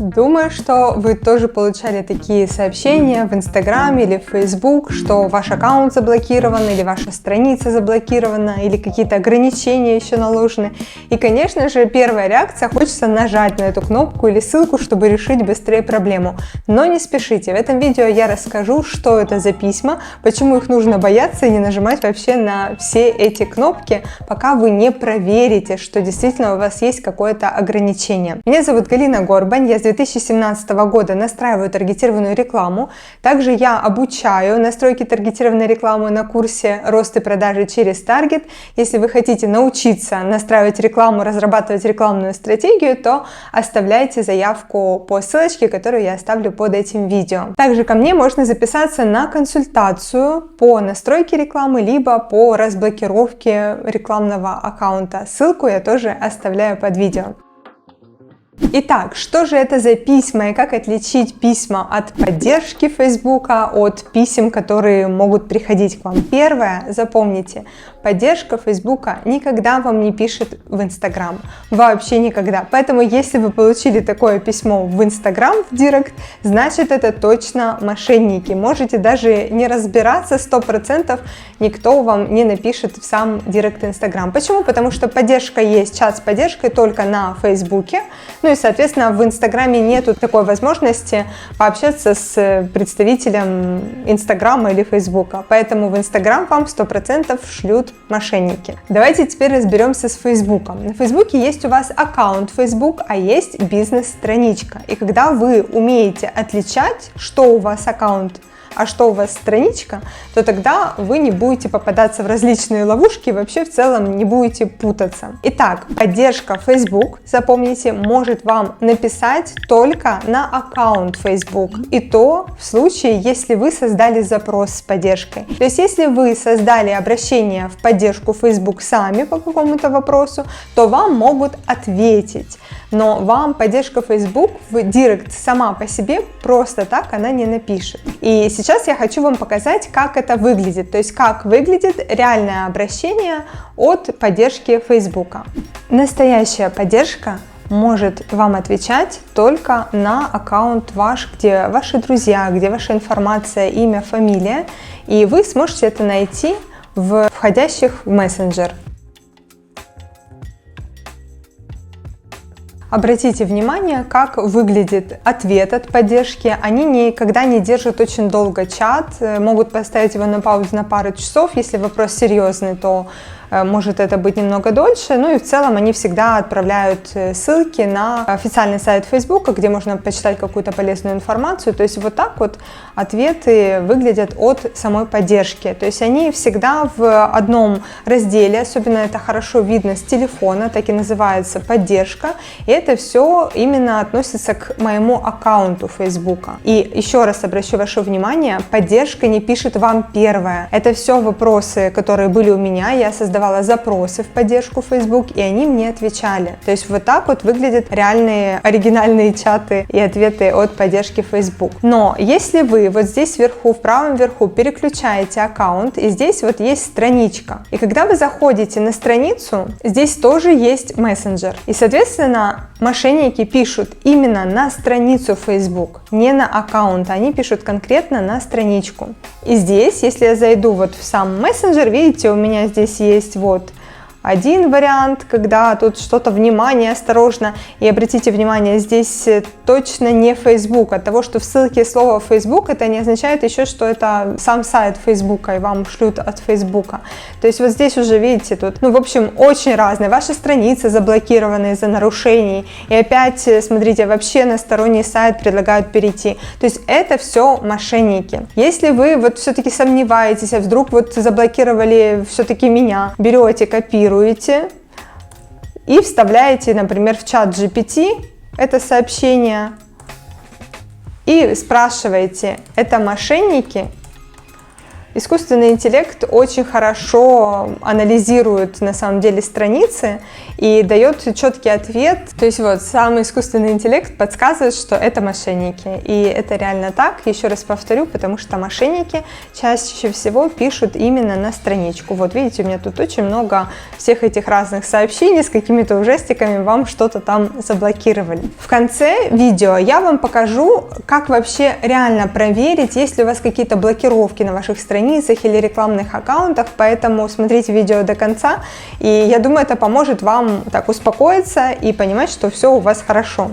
Думаю, что вы тоже получали такие сообщения в Инстаграм или в Фейсбук, что ваш аккаунт заблокирован, или ваша страница заблокирована, или какие-то ограничения еще наложены. И, конечно же, первая реакция — хочется нажать на эту кнопку или ссылку, чтобы решить быстрее проблему. Но не спешите, в этом видео я расскажу, что это за письма, почему их нужно бояться и не нажимать вообще на все эти кнопки, пока вы не проверите, что действительно у вас есть какое-то ограничение. Меня зовут Галина Горбань, я с 2017 года настраиваю таргетированную рекламу. Также я обучаю настройки таргетированной рекламы на курсе «Рост и продажи через таргет». Если вы хотите научиться настраивать рекламу, разрабатывать рекламную стратегию, то оставляйте заявку по ссылочке, которую я оставлю под этим видео. Также ко мне можно записаться на консультацию по настройке рекламы, либо по разблокировке рекламного аккаунта. Ссылку я тоже оставляю под видео. Итак, что же это за письма и как отличить письма от поддержки Фейсбука от писем, которые могут приходить к вам? Первое, запомните, поддержка Фейсбука никогда вам не пишет в Инстаграм. Вообще никогда. Поэтому, если вы получили такое письмо в Инстаграм, в Директ, значит, это точно мошенники. Можете даже не разбираться 100%, никто вам не напишет в сам Директ Инстаграм. Почему? Потому что поддержка есть, чат с поддержкой только на Фейсбуке. Ну и, соответственно, в Инстаграме нету такой возможности пообщаться с представителем Инстаграма или Фейсбука. Поэтому в Инстаграм вам 100% шлют мошенники. Давайте теперь разберемся с Фейсбуком. На Фейсбуке есть у вас аккаунт Facebook, а есть бизнес-страничка. И когда вы умеете отличать, что у вас аккаунт, а что у вас страничка, то тогда вы не будете попадаться в различные ловушки и вообще в целом не будете путаться. Итак, поддержка Facebook, запомните, может вам написать только на аккаунт Facebook. И то в случае, если вы создали запрос с поддержкой. То есть, если вы создали обращение в поддержку Facebook сами по какому-то вопросу, то вам могут ответить. Но вам поддержка Facebook в Директ сама по себе просто так она не напишет. И сейчас я хочу вам показать, как это выглядит. То есть, как выглядит реальное обращение от поддержки Facebook. Настоящая поддержка может вам отвечать только на аккаунт ваш, где ваши друзья, где ваша информация, имя, фамилия. И вы сможете это найти в входящих в мессенджер. Обратите внимание, как выглядит ответ от поддержки. Они никогда не держат очень долго чат, могут поставить его на паузу на пару часов. Если вопрос серьезный, то может это быть немного дольше. Ну и в целом они всегда отправляют ссылки на официальный сайт Facebook, где можно почитать какую-то полезную информацию. То есть вот так вот ответы выглядят от самой поддержки. То есть они всегда в одном разделе, особенно это хорошо видно с телефона, так и называется поддержка. И это все именно относится к моему аккаунту Facebook. И еще раз обращу ваше внимание, поддержка не пишет вам первое. Это все вопросы, которые были у меня. Я создавала запросы в поддержку Facebook, и они мне отвечали. То есть вот так вот выглядят реальные оригинальные чаты и ответы от поддержки Facebook. Но если вы вот здесь вверху, в правом верху переключаете аккаунт, и здесь вот есть страничка. И когда вы заходите на страницу, здесь тоже есть мессенджер. И, соответственно, мошенники пишут именно на страницу Facebook, не на аккаунт. Они пишут конкретно на страничку. И здесь, если я зайду вот в сам мессенджер, видите, у меня здесь есть вот один вариант, когда тут что-то, внимание, осторожно. И обратите внимание, здесь точно не Facebook. От того, что в ссылке слово Facebook, это не означает еще, что это сам сайт Facebook, и вам шлют от Facebook. То есть вот здесь уже видите, тут, ну, в общем, очень разные. Ваши страницы заблокированы из-за нарушений. И опять, смотрите, вообще на сторонний сайт предлагают перейти. То есть это все мошенники. Если вы вот все-таки сомневаетесь, а вдруг вот заблокировали все-таки меня, берете, копируете, и вставляете, например, в чат GPT это сообщение и спрашиваете, это мошенники? Искусственный интеллект очень хорошо анализирует на самом деле страницы и дает четкий ответ. То есть вот сам искусственный интеллект подсказывает, что это мошенники. И это реально так, еще раз повторю, потому что мошенники чаще всего пишут именно на страничку. Вот видите, у меня тут очень много всех этих разных сообщений с какими-то ужастиками, вам что-то там заблокировали. В конце видео я вам покажу, как вообще реально проверить, есть ли у вас какие-то блокировки на ваших страницах или рекламных аккаунтах, поэтому смотрите видео до конца, и я думаю, это поможет вам так успокоиться и понимать, что все у вас хорошо.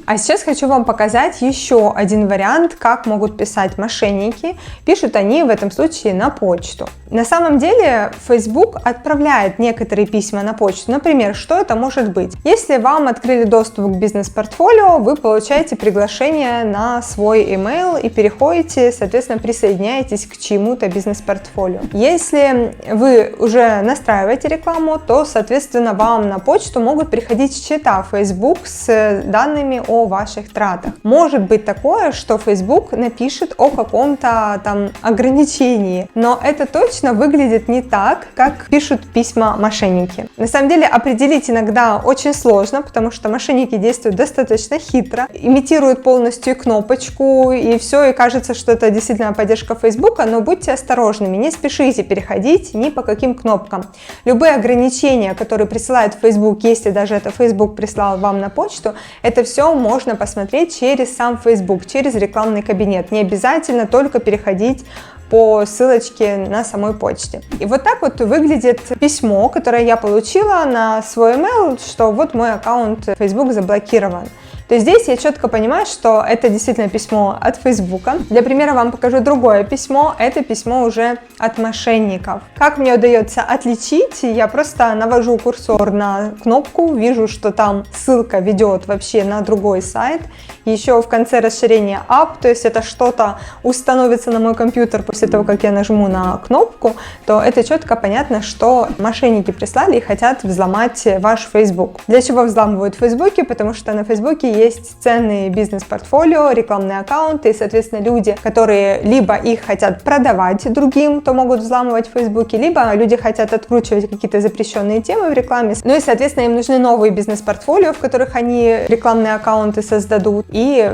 А сейчас хочу вам показать еще один вариант, как могут писать мошенники. Пишут они в этом случае на почту. На самом деле Facebook отправляет некоторые письма на почту. Например, что это может быть? Если вам открыли доступ к бизнес-портфолио, вы получаете приглашение на свой email и переходите, соответственно, присоединяетесь к чьему-то бизнес-портфолио. Если вы уже настраиваете рекламу, то, соответственно, вам на почту могут приходить счета Facebook с данными о ваших тратах. Может быть такое, что Facebook напишет о каком-то там ограничении, но это точно выглядит не так, как пишут письма мошенники. На самом деле определить иногда очень сложно, потому что мошенники действуют достаточно хитро, имитируют полностью кнопочку и все, и кажется, что это действительно поддержка Facebook, но будьте осторожными, не спешите переходить ни по каким кнопкам. Любые ограничения, которые присылают Facebook, если даже это Facebook прислал вам на почту, это все можно посмотреть через сам Facebook, через рекламный кабинет. Не обязательно только переходить по ссылочке на самой почте. И вот так вот выглядит письмо, которое я получила на свой email, что вот мой аккаунт Facebook заблокирован. То есть здесь я четко понимаю, что это действительно письмо от Facebook. Для примера вам покажу другое письмо. Это письмо уже от мошенников. Как мне удается отличить? Я просто навожу курсор на кнопку, вижу, что там ссылка ведет вообще на другой сайт. Еще в конце расширения App, то есть это что-то установится на мой компьютер после того, как я нажму на кнопку, то это четко понятно, что мошенники прислали и хотят взломать ваш Facebook. Для чего взламывают в Facebook? Потому что на Facebook есть ценные бизнес-портфолио, рекламные аккаунты, и, соответственно, люди, которые либо их хотят продавать другим, то могут взламывать в Facebook, либо люди хотят откручивать какие-то запрещенные темы в рекламе. Ну и, соответственно, им нужны новые бизнес-портфолио, в которых они рекламные аккаунты создадут. И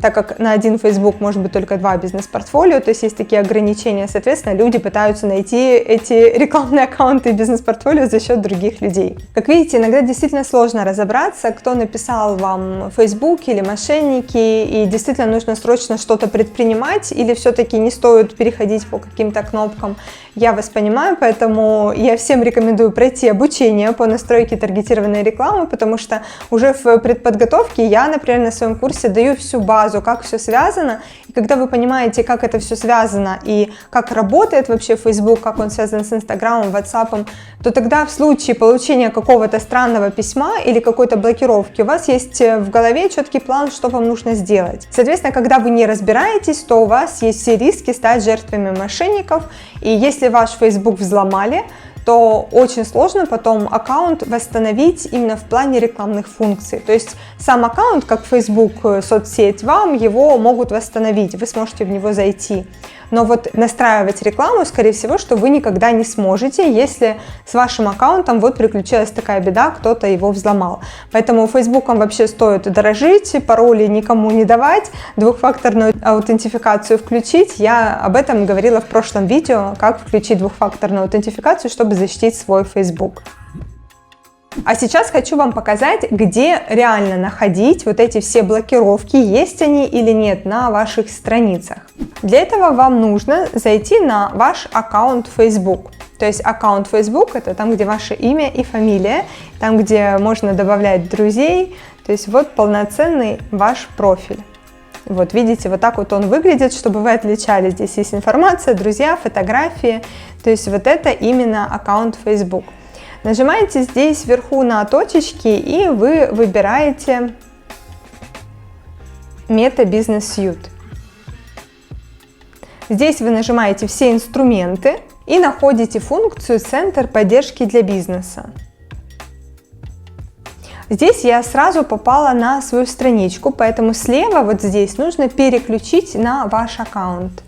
так как на один Facebook может быть только 2 бизнес-портфолио, то есть есть такие ограничения, соответственно, люди пытаются найти эти рекламные аккаунты и бизнес-портфолио за счет других людей. Как видите, иногда действительно сложно разобраться, кто написал вам в Facebook или мошенники, и действительно нужно срочно что-то предпринимать, или все-таки не стоит переходить по каким-то кнопкам. Я вас понимаю, поэтому я всем рекомендую пройти обучение по настройке таргетированной рекламы, потому что уже в предподготовке я, например, на своем курсе даю всю базу, как все связано, и когда вы понимаете, как это все связано и как работает вообще Facebook, как он связан с Инстаграмом, WhatsApp, то тогда в случае получения какого-то странного письма или какой-то блокировки у вас есть в голове четкий план, что вам нужно сделать. Соответственно, когда вы не разбираетесь, то у вас есть все риски стать жертвами мошенников, и если ваш Facebook взломали, то очень сложно потом аккаунт восстановить именно в плане рекламных функций. То есть сам аккаунт, как Facebook, соцсеть, вам его могут восстановить, вы сможете в него зайти. Но вот настраивать рекламу, скорее всего, что вы никогда не сможете, если с вашим аккаунтом вот приключилась такая беда, кто-то его взломал. Поэтому Фейсбуком вообще стоит дорожить, пароли никому не давать, двухфакторную аутентификацию включить. Я об этом говорила в прошлом видео, как включить двухфакторную аутентификацию, чтобы защитить свой Facebook. А сейчас хочу вам показать, где реально находить вот эти все блокировки, есть они или нет на ваших страницах. Для этого вам нужно зайти на ваш аккаунт Facebook. То есть аккаунт Facebook — это там, где ваше имя и фамилия, там, где можно добавлять друзей, то есть вот полноценный ваш профиль. Вот видите, вот так вот он выглядит, чтобы вы отличали. Здесь есть информация, друзья, фотографии, то есть вот это именно аккаунт Facebook. Нажимаете здесь вверху на точечки, и вы выбираете Meta Business Suite. Здесь вы нажимаете все инструменты и находите функцию «Центр поддержки для бизнеса». Здесь я сразу попала на свою страничку, поэтому слева вот здесь нужно переключить на ваш аккаунт.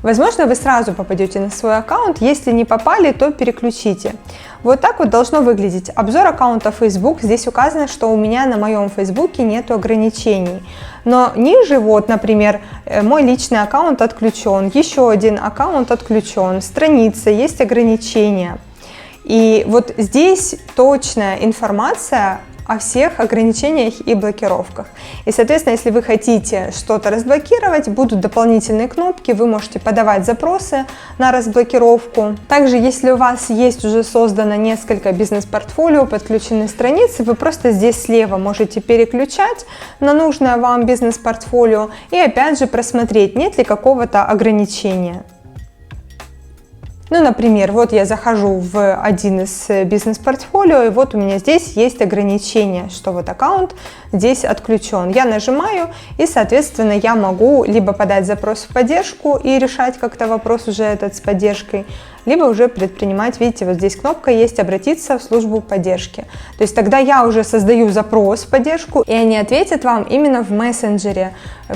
Возможно, вы сразу попадете на свой аккаунт, если не попали, то переключите. Вот так вот должно выглядеть обзор аккаунта Facebook. Здесь указано, что у меня на моем Фейсбуке нет ограничений. Но ниже, вот, например, мой личный аккаунт отключен, еще один аккаунт отключен, страница, есть ограничения. И вот здесь точная информация о всех ограничениях и блокировках. И, соответственно, если вы хотите что-то разблокировать, будут дополнительные кнопки, вы можете подавать запросы на разблокировку. Также, если у вас есть уже создано несколько бизнес-портфолио, подключены страницы, вы просто здесь слева можете переключать на нужное вам бизнес-портфолио и опять же просмотреть, нет ли какого-то ограничения. Ну, например, вот я захожу в один из бизнес-портфолио, и вот у меня здесь есть ограничение, что вот аккаунт здесь отключен. Я нажимаю, и, соответственно, я могу либо подать запрос в поддержку и решать как-то вопрос уже этот с поддержкой, либо уже предпринимать, видите, вот здесь кнопка есть «Обратиться в службу поддержки». То есть тогда я уже создаю запрос в поддержку, и они ответят вам именно в мессенджере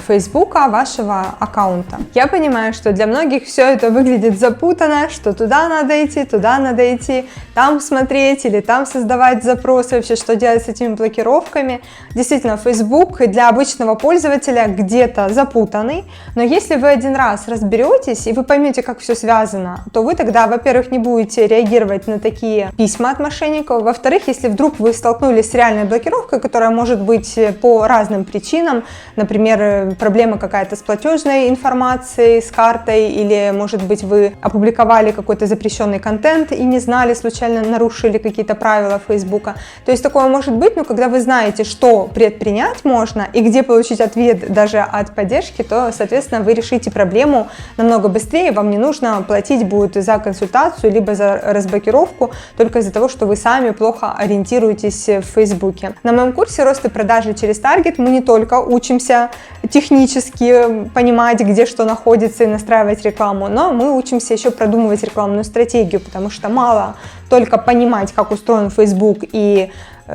Фейсбука вашего аккаунта. Я понимаю, что для многих все это выглядит запутанно, что туда надо идти, там смотреть или там создавать запросы, вообще что делать с этими блокировками. Действительно, Facebook для обычного пользователя где-то запутанный, но если вы один раз разберетесь и вы поймете, как все связано, то вы тогда, во-первых, не будете реагировать на такие письма от мошенников, во-вторых, если вдруг вы столкнулись с реальной блокировкой, которая может быть по разным причинам, например, проблема какая-то с платежной информацией, с картой, или, может быть, вы опубликовали какой-то запрещенный контент и не знали, случайно нарушили какие-то правила Фейсбука. То есть такое может быть, но когда вы знаете, что предпринять можно и где получить ответ даже от поддержки, то, соответственно, вы решите проблему намного быстрее, вам не нужно платить будет за консультацию, либо за разблокировку, только из-за того, что вы сами плохо ориентируетесь в Фейсбуке. На моем курсе «Рост и продажи через таргет» мы не только учимся технически понимать, где что находится и настраивать рекламу, но мы учимся еще продумывать рекламную стратегию, потому что мало только понимать, как устроен Facebook и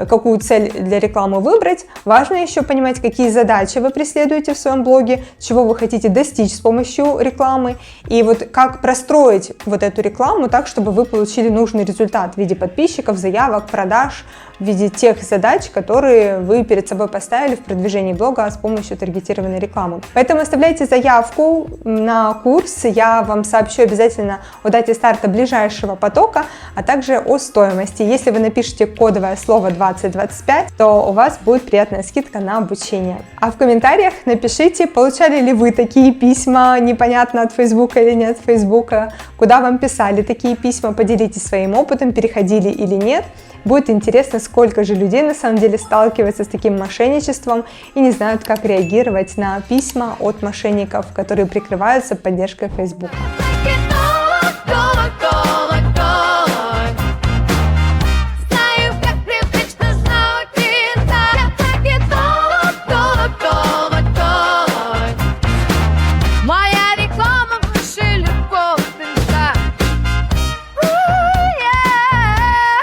какую цель для рекламы выбрать, важно еще понимать, какие задачи вы преследуете в своем блоге, чего вы хотите достичь с помощью рекламы, и вот как простроить вот эту рекламу так, чтобы вы получили нужный результат в виде подписчиков, заявок, продаж, в виде тех задач, которые вы перед собой поставили в продвижении блога с помощью таргетированной рекламы. Поэтому оставляйте заявку на курс, я вам сообщу обязательно о дате старта ближайшего потока, а также о стоимости. Если вы напишите кодовое слово 2025, то у вас будет приятная скидка на обучение. А в комментариях напишите, получали ли вы такие письма, непонятно от Фейсбука или не от Фейсбука, куда вам писали такие письма, поделитесь своим опытом, переходили или нет. Будет интересно, сколько же людей на самом деле сталкиваются с таким мошенничеством и не знают, как реагировать на письма от мошенников, которые прикрываются поддержкой Фейсбука.